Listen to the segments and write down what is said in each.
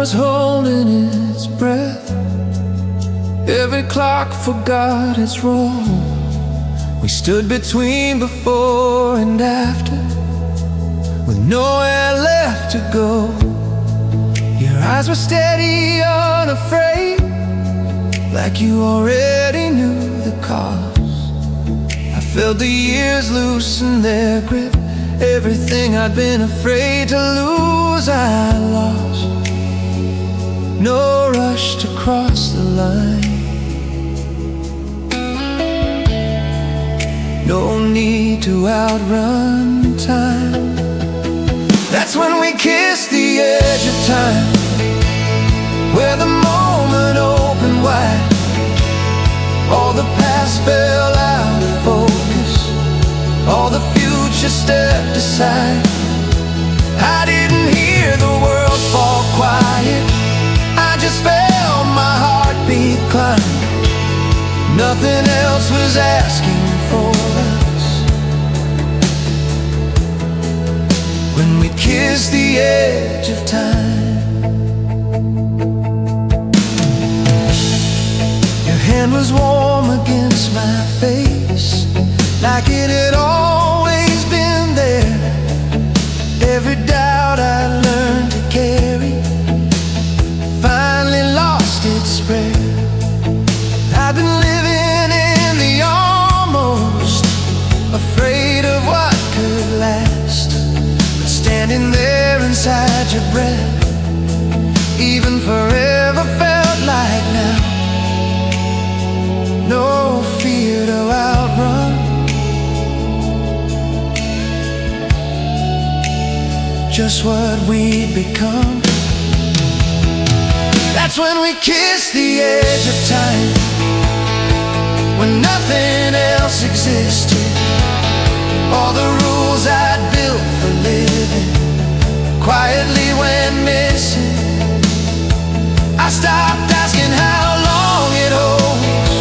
was holding its breath. Every clock forgot its role. We stood between before and after, with nowhere left to go. Your eyes were steady, unafraid, like you already knew the cause. I felt the years loosen their grip. Everything I'd been afraid to lose, I lost. No rush to cross the line, no need to outrun time. That's when we kissed the edge of time, where the moment opened wide. All the past fell out of focus, all the future stepped aside. I didn't hear the world fall quiet, I just felt my heartbeat climb. Nothing else was asking for us when we kissed the edge of time. Your hand was warm against my face, like it had always been there. Every doubt I learned to carry finally lost its spread. I've been living in the almost, afraid of what could last. But standing there inside your breath, even forever felt like now. No fear to outrun, just what we'd become. That's when we kissed the edge of time, when nothing else existed. All the rules I'd built for living quietly went missing. I stopped asking how long it holds,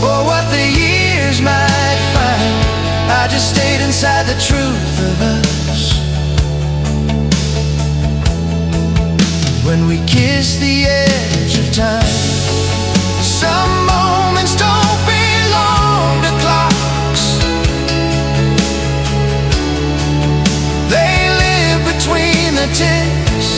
or what the years might find. I just stayed inside the truth of us when we kissed the edge of time. Some moments don't belong to clocks, they live between the ticks.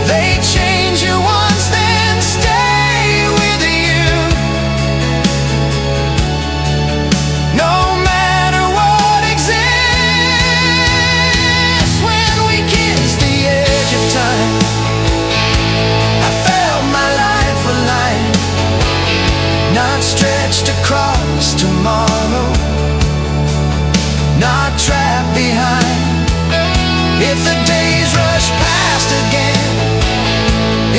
They change you once, then stay with you. No matter what exists, when we kiss the edge of time, I felt my life aligned, not stretched across tomorrow, not trapped behind. If the days rush past again,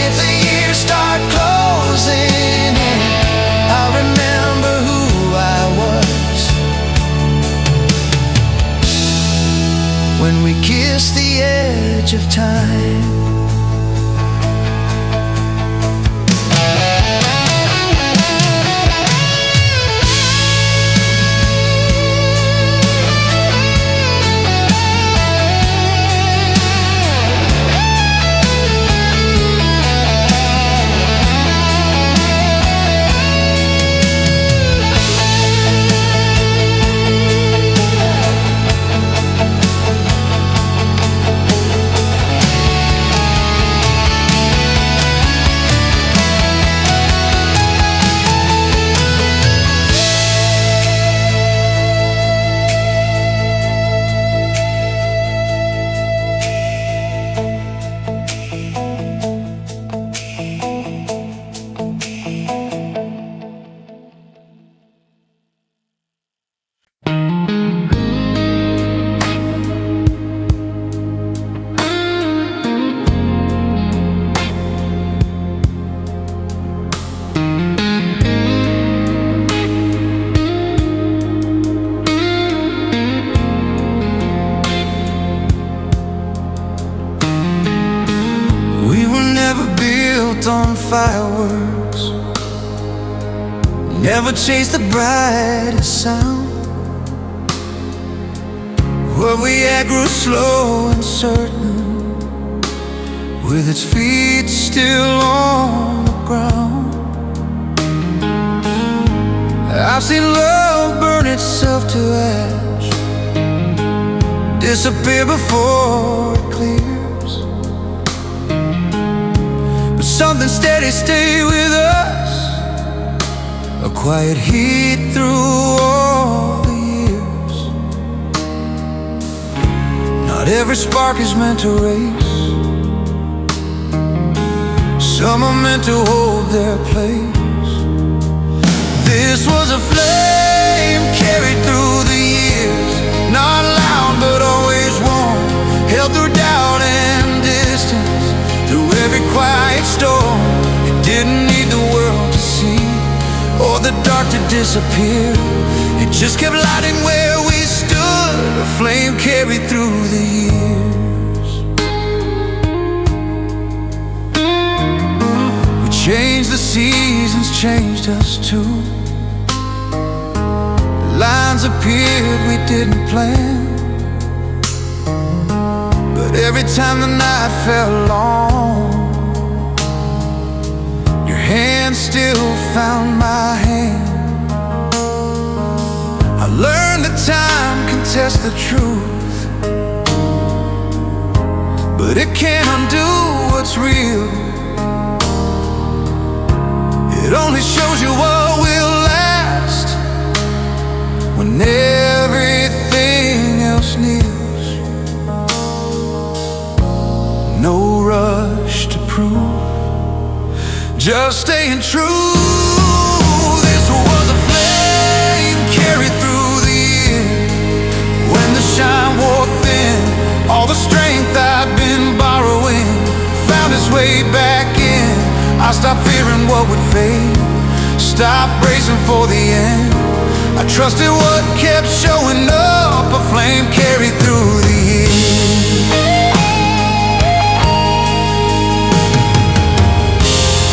if the years start closing in, I'll remember who I was when we kissed the edge of time. On fireworks, never chase the brightest sound. What we had grew slow and certain, with its feet still on the ground. I've seen love burn itself to ash, disappear before it clears. But something steady stayed with us, a quiet heat through all the years. Not every spark is meant to race, some are meant to hold their place. This was a flame carried through the years, not loud but always warm, held through doubt and distance, through every quiet storm. It didn't need the world to see or the dark to disappear. It just kept lighting where we stood, a flame carried through the years. We changed the seasons, changed us too. Lines appeared we didn't plan, but every time the night fell long, your hand still found my hand. I learned that time can test the truth, but it can't undo what's real. It only shows you what will last when everything else kneels. No rush to prove, just staying true. This was a flame carried through the years. When the shine wore thin, all the strength I'd been borrowing found its way back in. I stopped fearing what would fade, stopped bracing for the end. I trusted what kept showing up, a flame carried through the years.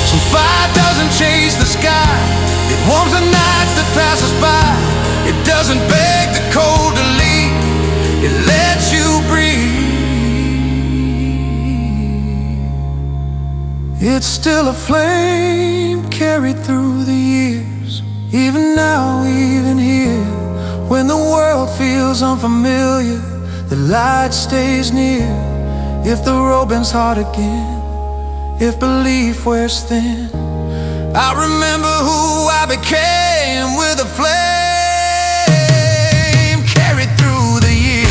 Some fire doesn't chase the sky, it warms the nights that pass us by. It doesn't beg the cold to leave, it lets you breathe. It's still a flame carried through the years. Even now, even here, when the world feels unfamiliar, the light stays near. If the road bends hard again, if belief wears thin, I remember who I became with a flame carried through the years.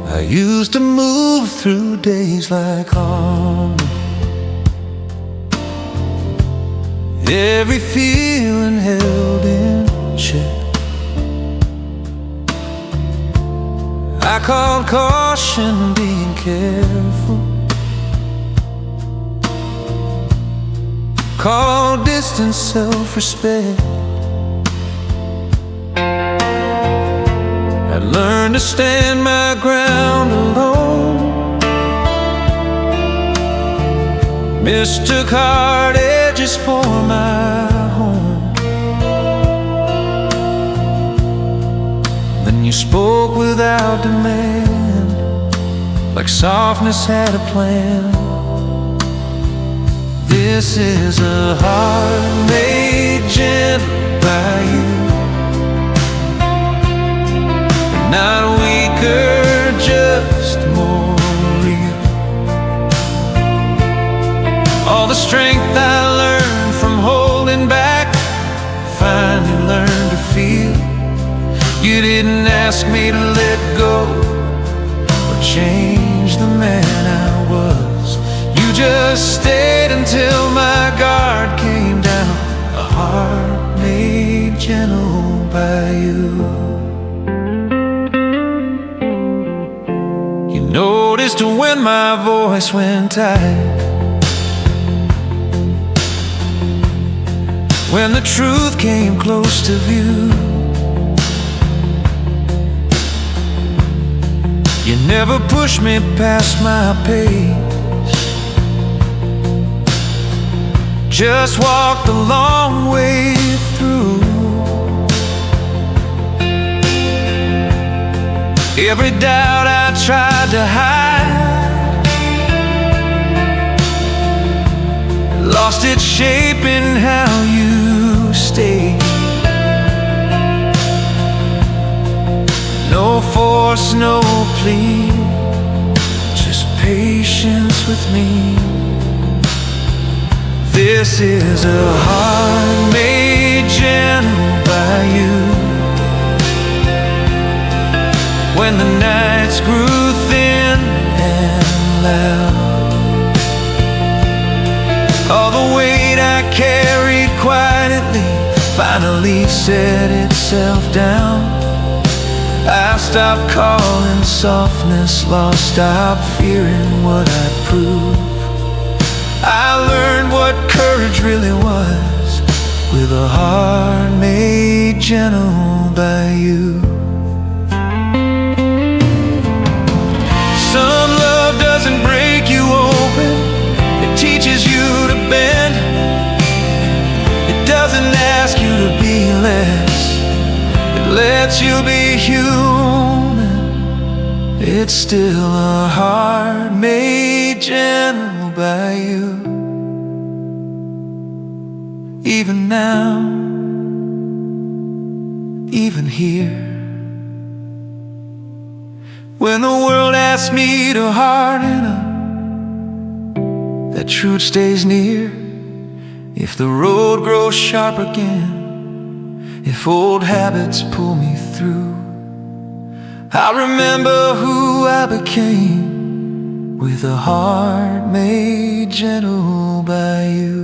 I used to move through days like harmony, every feeling held in check. I called caution, being careful, called distance self-respect. I learned to stand my ground alone, mistook hard edges for my home. Then you spoke without demand, like softness had a plan. This is a heart made gentle by you, not weaker, just more real. All the strength I learned from holding back, finally learned to feel. You didn't ask me to let go or change the man I was. You just stayed until my guard came down. A heart made gentle by you. You noticed when my voice went tight, when the truth came close to view. You never pushed me past my pace, just walked the long way through. Every doubt I tried to hide lost its shape in how you stayed. No force, no plea, just patience with me. This is a heart made gentle by you. When the nights grew thin and loud, all the weight I carried quietly finally set itself down. I stopped calling softness lost, stopped fearing what I'd prove. I learned what courage really was, with a heart made gentle by you. Some love doesn't break you open, it teaches you to bend. It doesn't ask you to be less, it lets you be human. It's still a heart made gentle by you. Even now, even here, when the world asks me to harden up, that truth stays near. If the road grows sharp again, if old habits pull me through, I'll remember who I became, with a heart made gentle by you.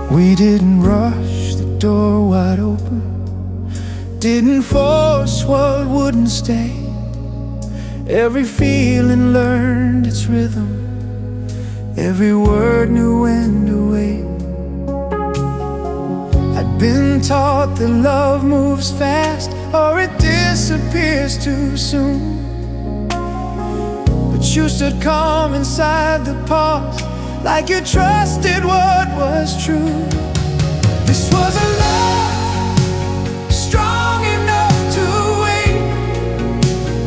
We didn't rush the door wide open, didn't force what wouldn't stay. Every feeling learned its rhythm, every word knew when to wait. I'd been taught that love moves fast or it disappears too soon, but you stood calm inside the pause, like you trusted what was true. This was a love strong enough to wait,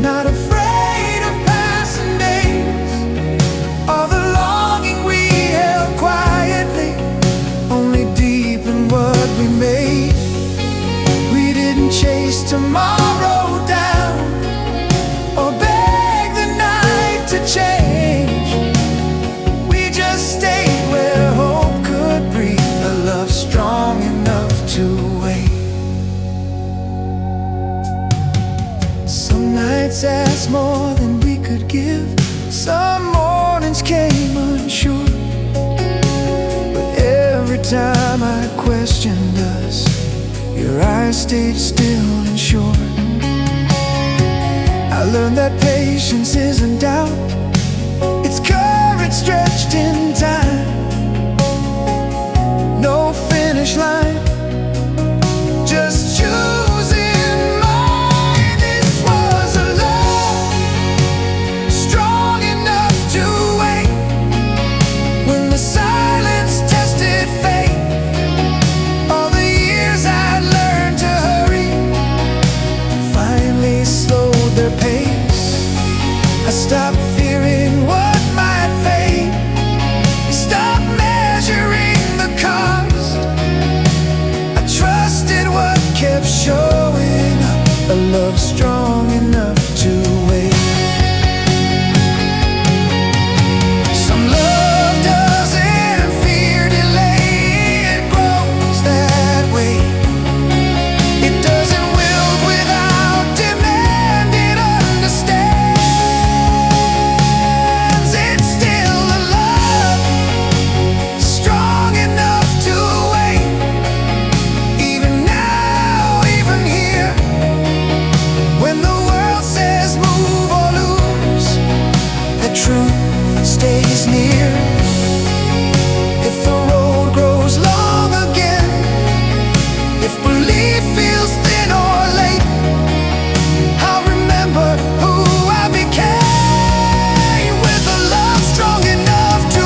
not afraid of passing days, or the longing we held quietly only deepened what we made. We didn't chase tomorrow down or beg the night to change. nights asked more than we could give. Some mornings came unsure, but every time I questioned us, your eyes stayed still and sure. I learned that patience isn't doubt, it's courage stretched in time. No finish line, just choosing mine. This was a love strong enough to wait when the silence tested faith. All the years I'd learned to hurry finally slowed their pace. I stopped fearing what might fade, stopped measuring the cost. I trusted what kept showing up, a love strong enough to wait. Some love doesn't fear delay, it grows that way. It doesn't wilt without demand, it understands. It's still a love strong enough to wait. Even now, even here, when the world says move or lose, the truth stays near. If the road grows long again, if belief feels thin or late, I'll remember who I became with a love strong enough to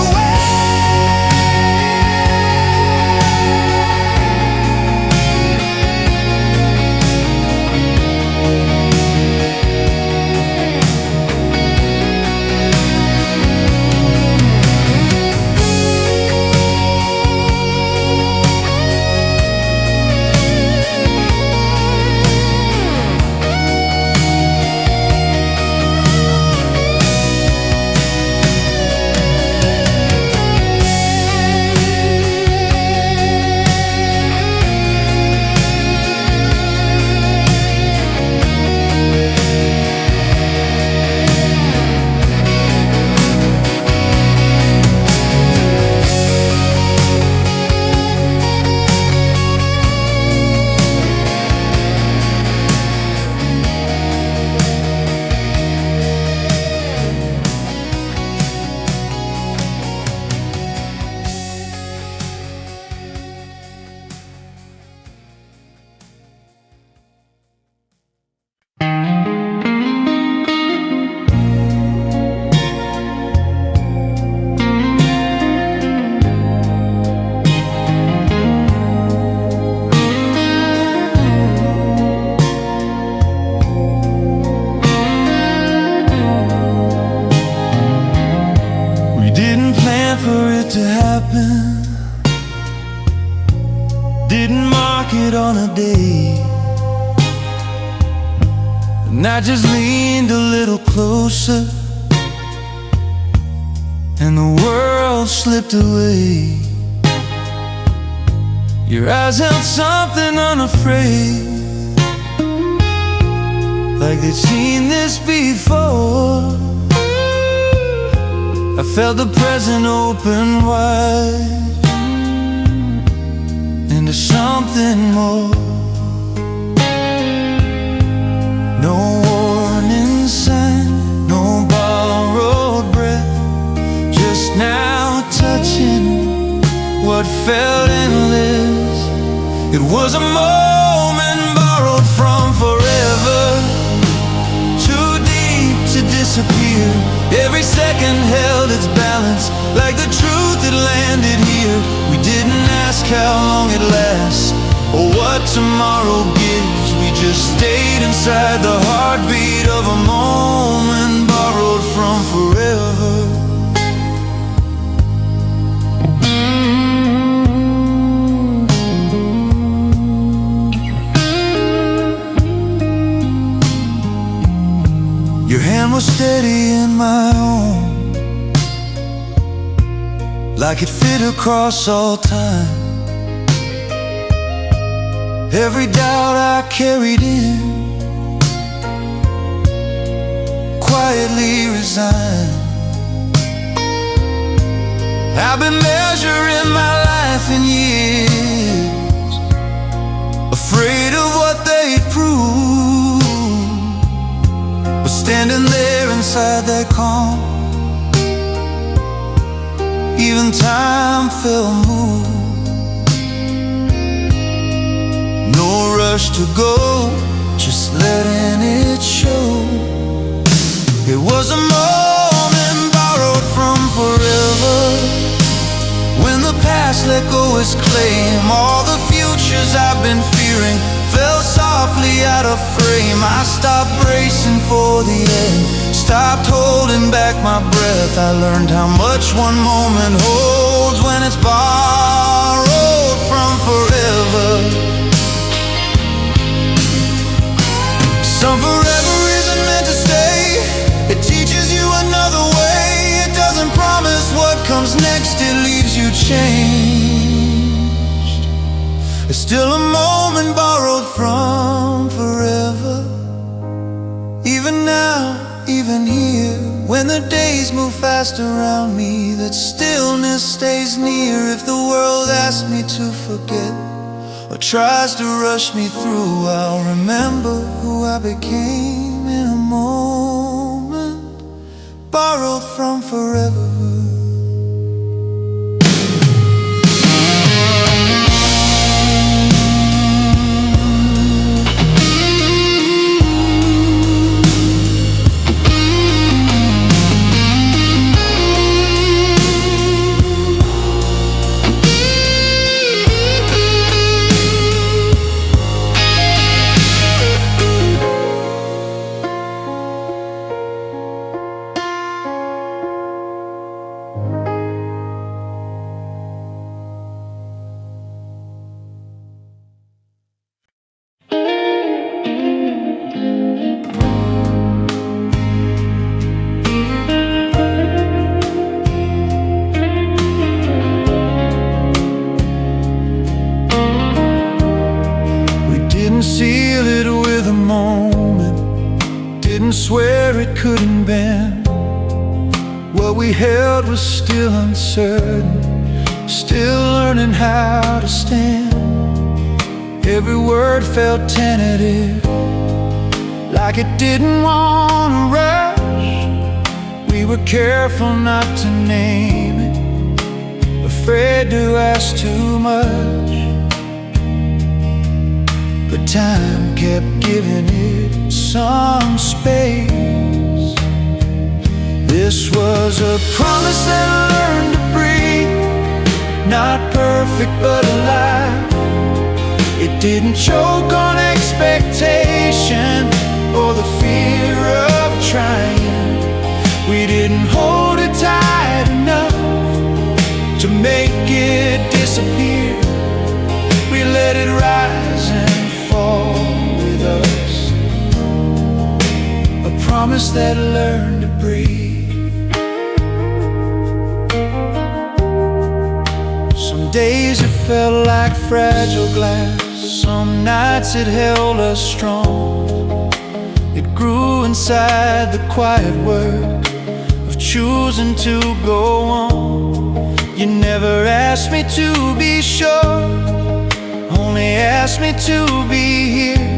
didn't mark it on a day, and I just leaned a little closer, and the world slipped away. Your eyes held something unafraid, like they'd seen this before. I felt the present open wide into something more. No warning sign, no borrowed breath, just now touching what felt endless. It was a moment borrowed from forever, too deep to disappear. Every second held its balance, like the truth had landed here. We didn't ask how long it lasts, or what tomorrow gives. We just stayed inside the heartbeat of a moment borrowed from forever. Your hand was steady in my own, like it fit across all time. Every doubt I carried in resign. I've been measuring my life in years, afraid of what they'd prove, but standing there inside that calm, even time felt moved. No rush to go, just letting it show. It was a moment borrowed from forever, when the past let go its claim. All the futures I've been fearing fell softly out of frame. I stopped bracing for the end, stopped holding back my breath. I learned how much one moment holds when it's borrowed from forever. Some forever isn't meant to stay. It teaches you another way. It doesn't promise what comes next. It leaves you changed. It's still a moment borrowed from forever. Even now, even here, when the days move fast around me, that stillness stays near. If the world asks me to forget or tries to rush me through, I'll remember who I became in a moment borrowed from forever. Seal it with a moment, didn't swear it couldn't bend. What we held was still uncertain, still learning how to stand. Every word felt tentative, like it didn't want to rush. We were careful not to name it, afraid to ask too much. But time kept giving it some space. This was a promise that learned to breathe, not perfect but alive. It didn't choke on expectation or the fear of trying. We didn't hold it tight enough to make it disappear. We let it rise and fall with us, a promise that learned to breathe. Some days it felt like fragile glass, some nights it held us strong. It grew inside the quiet work of choosing to go on. You never asked me to be sure, only asked me to be here.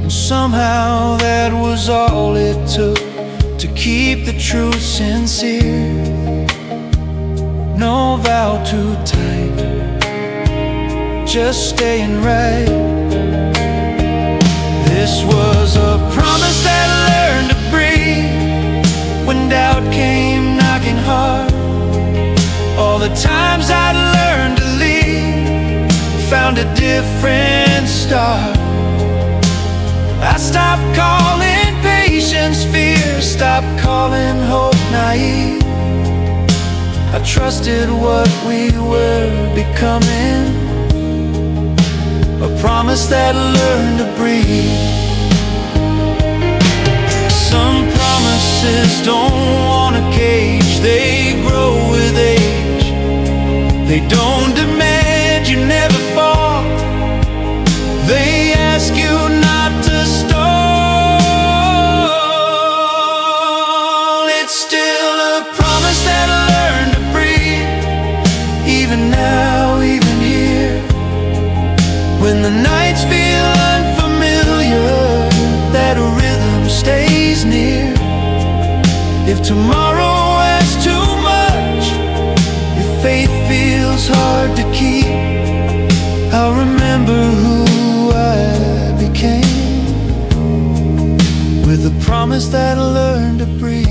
And somehow that was all it took to keep the truth sincere. No vow too tight, just staying right. This was a promise that learned to breathe when doubt came knocking hard. All the times I'd learned to leave, found a different start. I stopped calling patience fear, stopped calling hope naive. I trusted what we were becoming, a promise that learned to breathe. Some promises don't want a cage, they grow with age. They don't demand you never fall, they ask you not to stall. promise that I'll learn to breathe.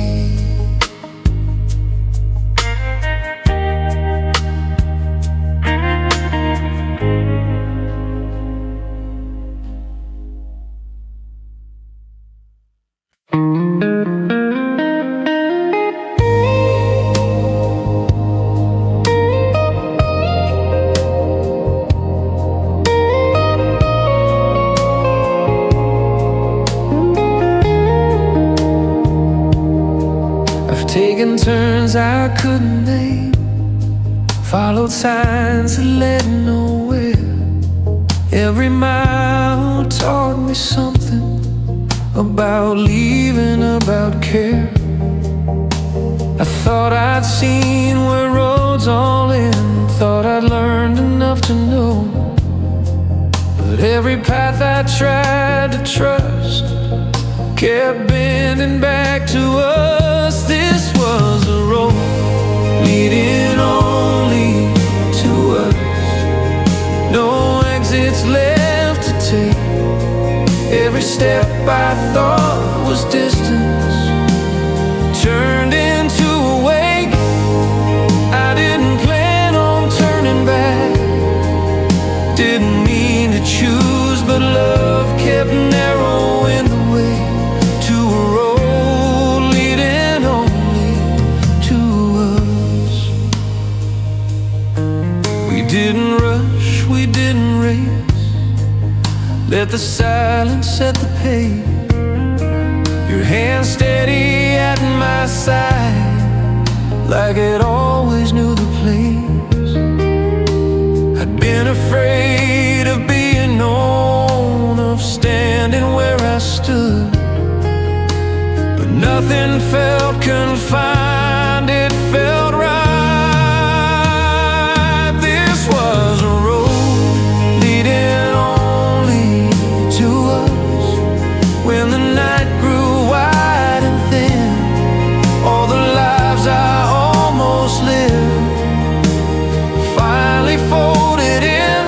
Taking turns I couldn't name, followed signs that led nowhere. Every mile taught me something about leaving, about care. I thought I'd seen where roads all end, thought I'd learned enough to know. But every path I tried to trust kept bending back to us. This was a road leading only to us, no exits left to take. Every step I thought was distance turned into a wake. I didn't plan on turning back, didn't mean to choose, but love kept narrowing the way to a road leading only to us. We didn't rush, we didn't race, let the silence set the pace. Your hand steady at my side, like it always knew the place. I'd been afraid of being known, of standing where I stood, but nothing felt confined, it felt right. This was a road leading only to us. When the night grew wide and thin, all the lives I almost lived finally folded in.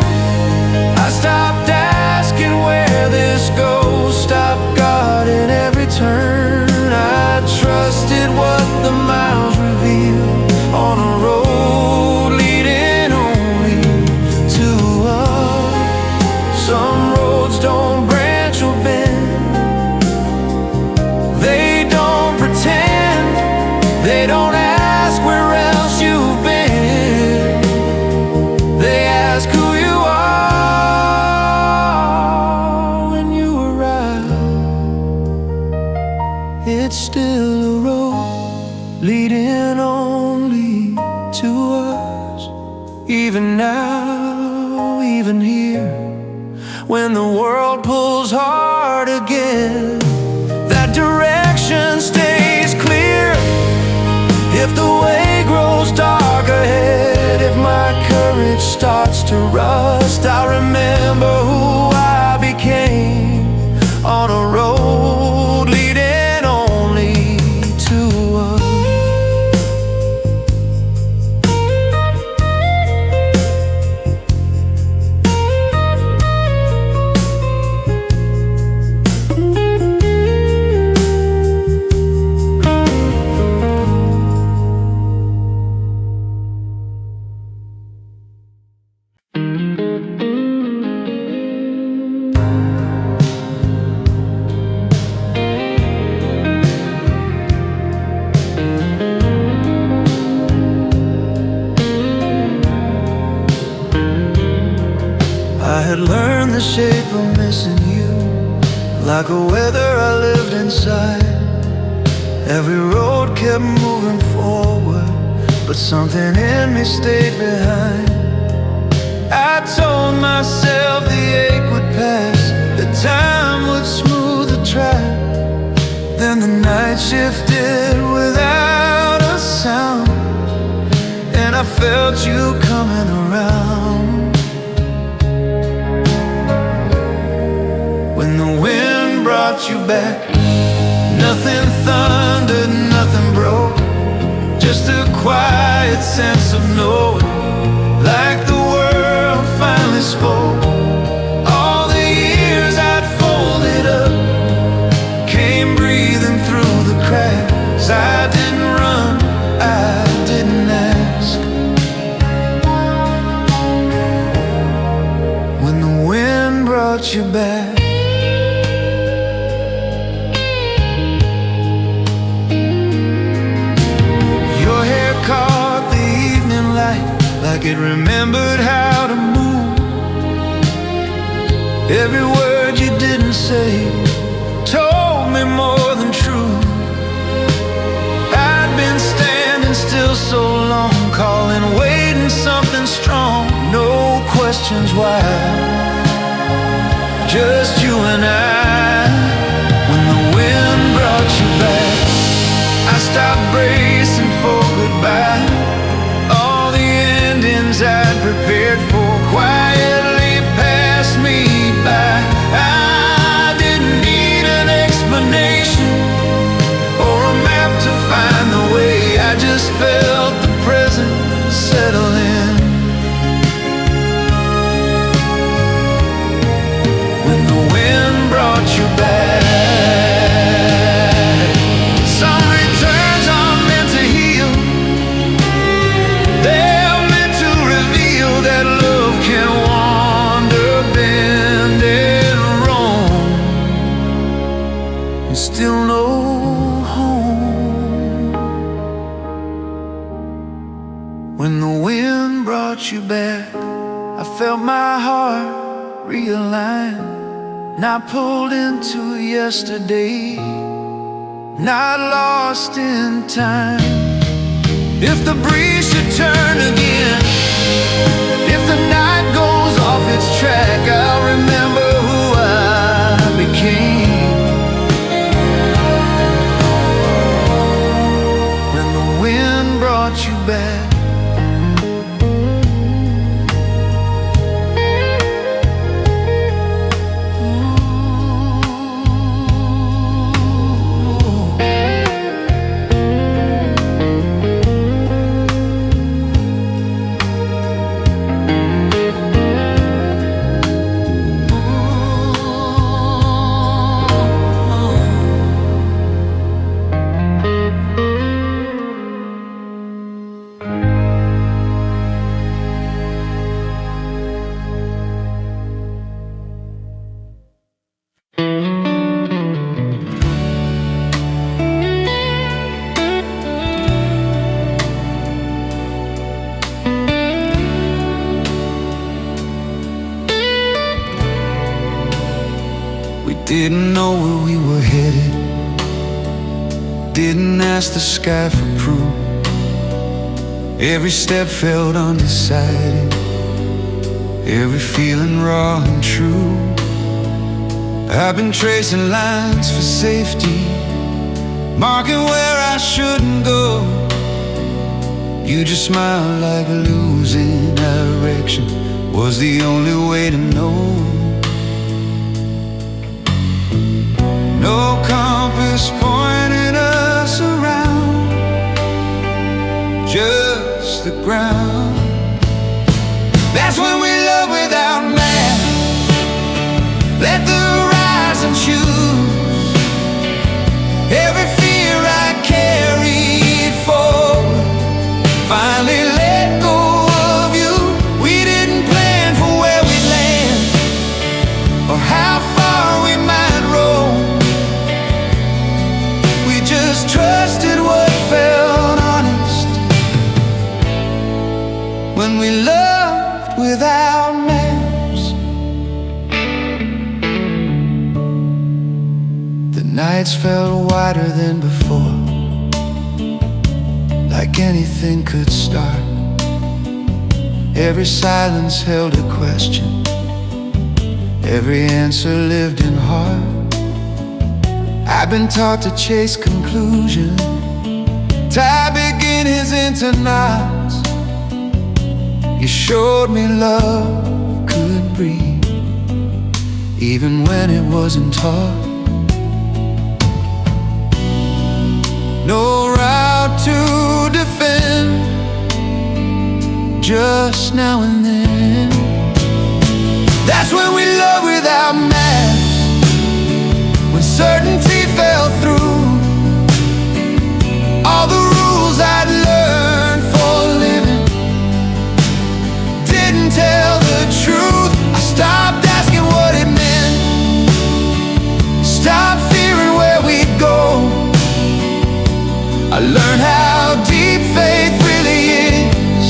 I stopped asking where this goes, stopped guarding every turn. I trusted what the miles revealed on a road leading only to us. Some roads don't branch or bend, they don't pretend, they don't ask where else you've been, they ask who you are when you arrive. It's still a road leading only to us, even now, even here, when the world pulls hard again. That direction stays clear. If the way grows dark ahead, if my courage starts to rust, I'll remember who I became on a road leading only to us. I had learned the shape of missing you, like a weather I lived inside. Every road kept moving forward, but something in me stayed behind. I told myself the ache would pass, that time would smooth the track. Then the night shifted without a sound, and I felt you coming around. When the wind brought you back, nothing thundered, nothing broke, just a quiet sense of knowing, like the world finally spoke. All the years I'd folded up came breathing through like it remembered how to move. Every word you didn't say told me more than true. I'd been standing still so long, calling, waiting something strong. No questions why, just you and I. When the wind brought you back, I stopped bracing for goodbye. All the endings I'd prepared for quietly passed me by. I didn't need an explanation or a map to find the way. I just felt the present settle in. When the wind brought you back, some returns are meant to heal. They're meant to reveal that love can wander, bend and roam, and still know home. When the wind brought you back, I felt my heart realign. Not pulled into yesterday, not lost in time. If the breeze should turn again, if the night goes off its track, I'll remember who I became. When the wind brought you back. Didn't know where we were headed, didn't ask the sky for proof. Every step felt undecided, every feeling raw and true. I've been tracing lines for safety, marking where I shouldn't go. You just smiled like losing direction was the only way to know. No compass pointing us around, just the ground. That's when we love without maps. Let the horizon choose. Every fear I carried forward finally let go of you. We didn't plan for where we'd land or how far we might roam. Just trusted what felt honest when we loved without maps. The nights felt wider than before, like anything could start. Every silence held a question, every answer lived in heart. I've been taught to chase conclusions, tie beginnings into knots. You showed me love could breathe, even when it wasn't taught. No route to defend, just now and then. That's when we love without maps, when certainty fell through. All the rules I'd learned for living didn't tell the truth. I stopped asking what it meant, stopped fearing where we'd go. I learned how deep faith really is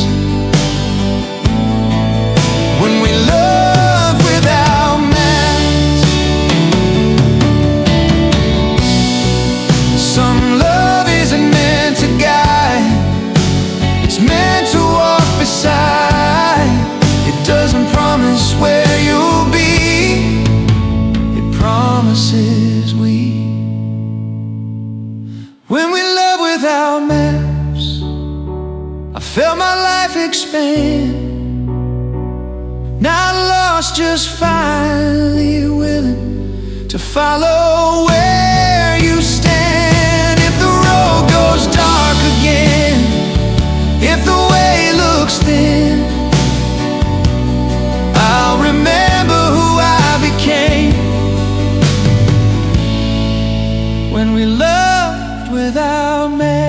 promises we. When we love without maps, I felt my life expand. Not lost, just finally willing to follow where you stand. If the road goes dark again, if the way looks thin, I'll remember who I became when we loved without man.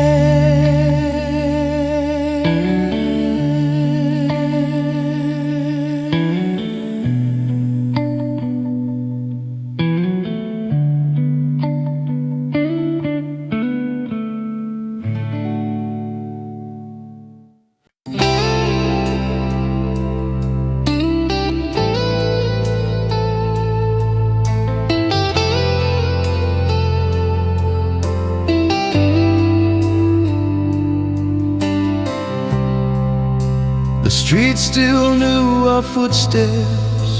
The streets still knew our footsteps,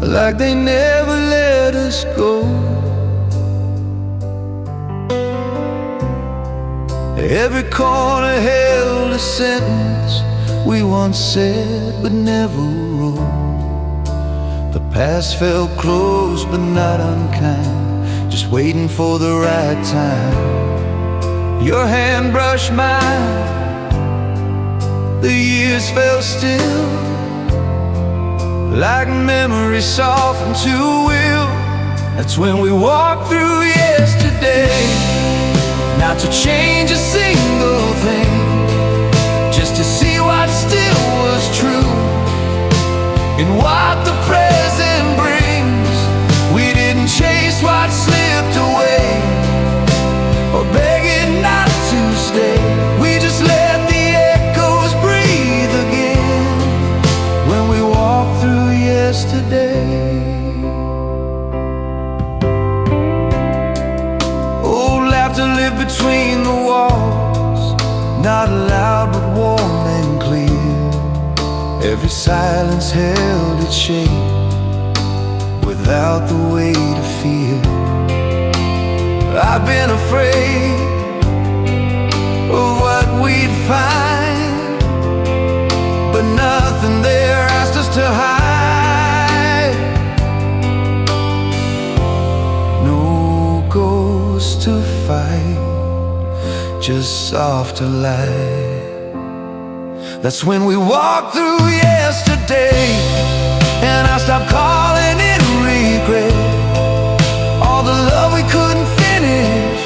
like they never let us go. Every corner held a sentence we once said but never wrote. The past felt close but not unkind, just waiting for the right time. Your hand brushed mine, the years fell still, like memory softened to will. That's when we walked through yesterday, not to change a single thing, just to see what still was true in what the present brings. We didn't chase what slipped away or beg it not to stay. We just let the echoes breathe again when we walked through yesterday. Old laughter lived between the walls, not loud but warm and clear. Every silence held its shape without the weight of fear. I've been afraid of what we'd find, but nothing there asked us to hide. No ghost to fight, just softer light. That's when we walked through yesterday, and I stopped calling it regret. All the love we couldn't finish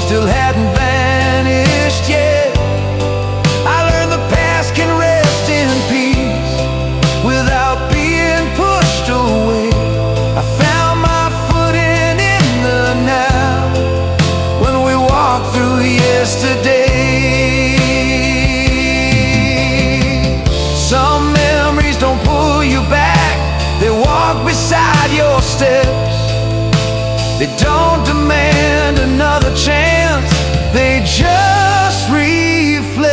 still hadn't vanished yet. I learned the past can rest in peace without being pushed away. I found my footing in the now when we walked through yesterday. Some memories don't pull you back, they walk beside your steps. They don't demand another chance, they just reflect.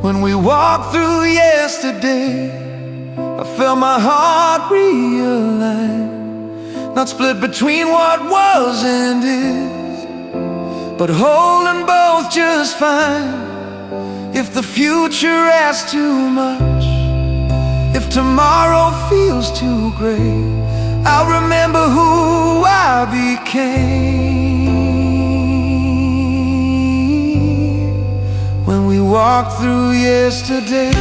When we walked through yesterday, I felt my heart realign, not split between what was and is, but holding both just fine. If the future asks too much, if tomorrow feels too great, I'll remember who I became when we walked through yesterday.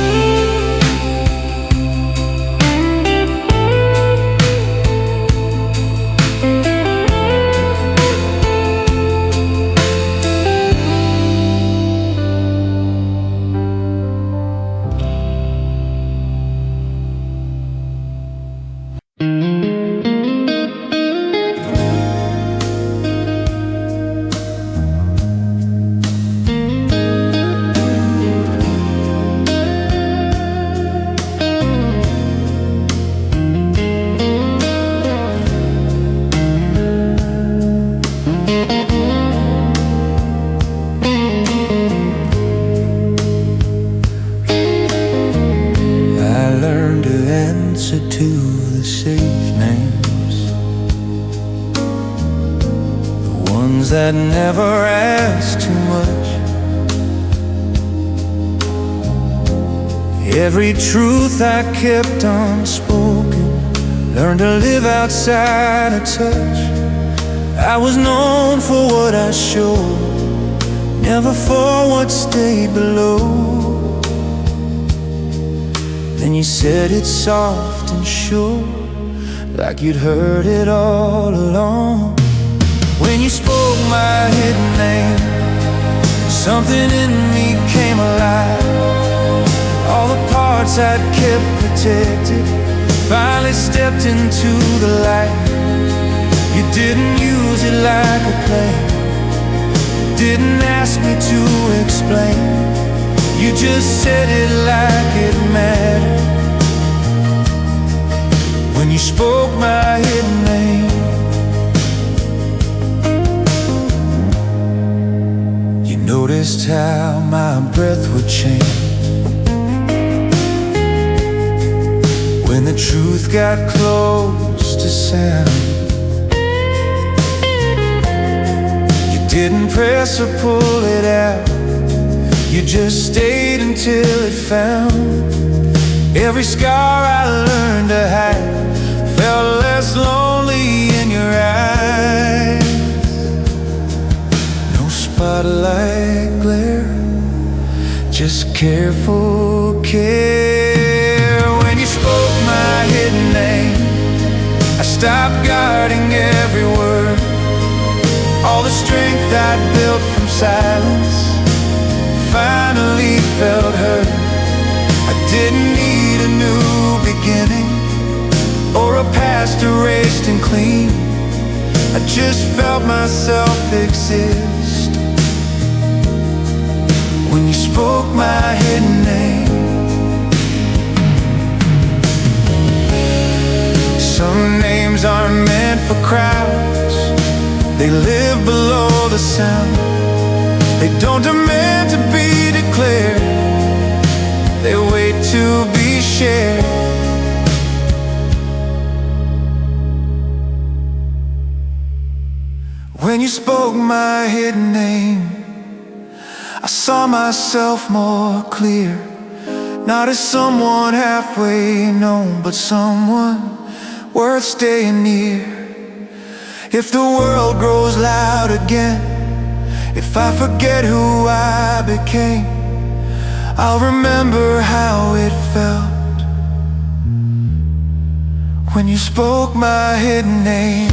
answer to the safe names, the ones that never ask too much. Every truth I kept unspoken, learned to live outside of touch. I was known for what I showed, never for what stayed below. Then you said it soft and sure, like you'd heard it all along. When you spoke my hidden name, something in me came alive. All the parts I'd kept protected finally stepped into the light. You didn't use it like a claim, didn't ask me to explain. You just said it like it mattered. When you spoke my hidden name, you noticed how my breath would change when the truth got close to sound. You didn't press or pull it out, you just stayed until it found. Every scar I learned to hide felt less lonely in your eyes. No spotlight glare, just careful care. When you spoke my hidden name, I stopped guarding every word. All the strength I'd built from silence finally felt hurt. I didn't need a new beginning or a past erased and clean. I just felt myself exist when you spoke my hidden name. Some names aren't meant for crowds, they live below the sound. They don't demand to be declared, they wait to be shared. When you spoke my hidden name, I saw myself more clear. Not as someone halfway known, but someone worth staying near. If the world grows loud again, if I forget who I became, I'll remember how it felt when you spoke my hidden name.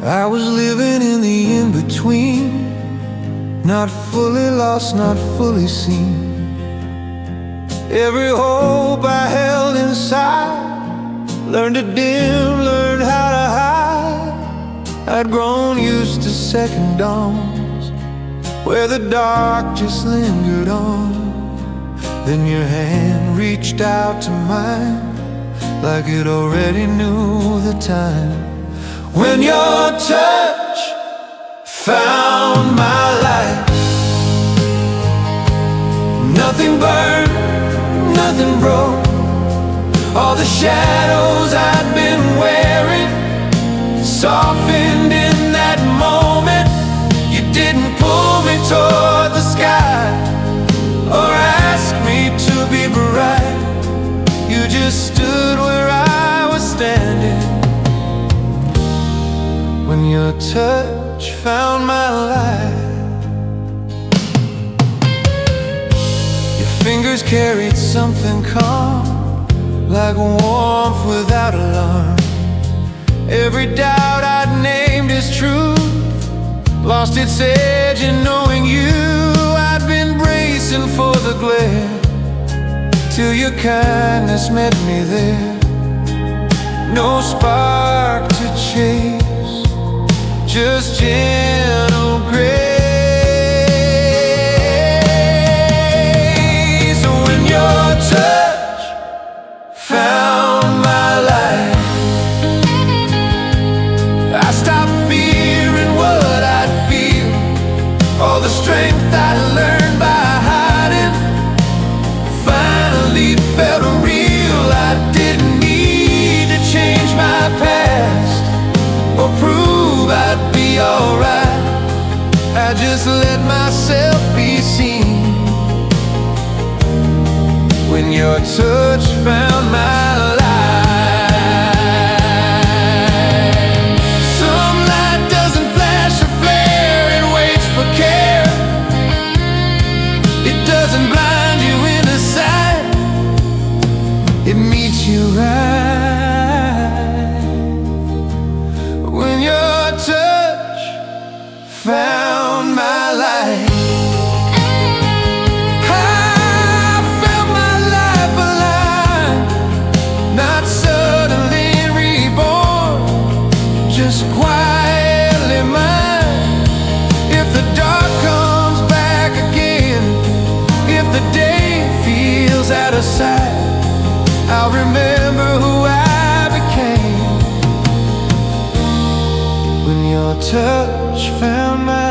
I was living in the in-between, not fully lost, not fully seen. Every hope I held inside, learned to dim, learned how to hide. I'd grown used to second dawns, where the dark just lingered on. Then your hand reached out to mine, like it already knew the time. When your touch found my life, nothing burned, nothing broke. All the shadows I'd been wearing softened in that moment. You didn't pull me toward the sky or ask me to be bright. You just stood where I was standing when your touch found my life. Your fingers carried something calm, like warmth without alarm. Every doubt I'd named as truth lost its edge in knowing you. I'd been bracing for the glare till your kindness met me there. No spark to chase, just gentle grace. When your touch found my life, I stopped fearing what I'd feel. All the strength I learned by hiding finally felt real. I didn't need to change my past or prove I'd be alright. I just let myself be seen. When your touch found my life, some light doesn't flash or flare, it waits for care. It doesn't blind you in the sight, it meets you right. When your touch found my life, just quietly mine. If the dark comes back again, if the day feels out of sight, I'll remember who I became when your touch found my